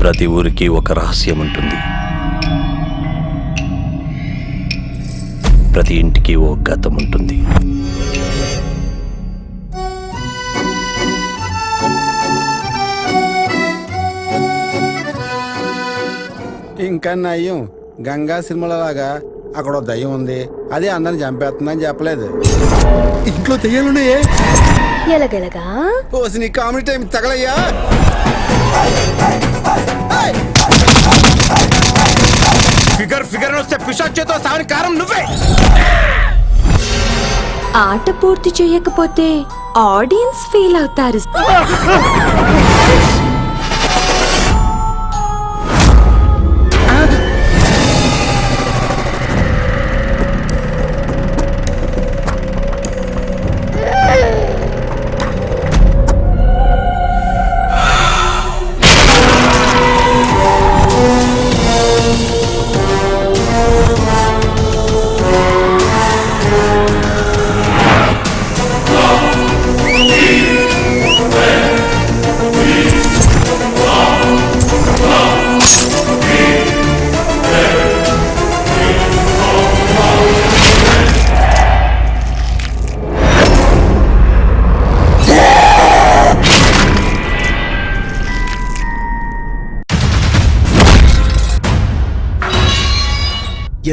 ప్రతి ఊరికి ఒక రహస్యం ఉంటుంది. ప్రతి ఇంటికి ఓ గతం ఉంటుంది. ఇంకా నయ్యం గంగా సినిమాలలాగా అక్కడ దయ్యం ఉంది, అది అందరిని చంపేస్తుందని చెప్పలేదు. ఇంట్లో దయ్యాలున్నాయే. ఎలాగెలగా ఓసి నీ కామెడీ టైం తగలయ్యా. ఫిగర్ వస్తే పిశాచ్యతో సావని కారం నువ్వే. ఆట పూర్తి చేయకపోతే ఆడియన్స్ ఫీల్ అవుతారు.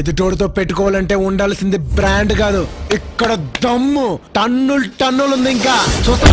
ఎదుటోడితో పెట్టుకోవాలంటే ఉండాల్సింది బ్రాండ్ కాదు, ఇక్కడ దమ్ము. టన్నులు ఉంది. ఇంకా చూస్తా.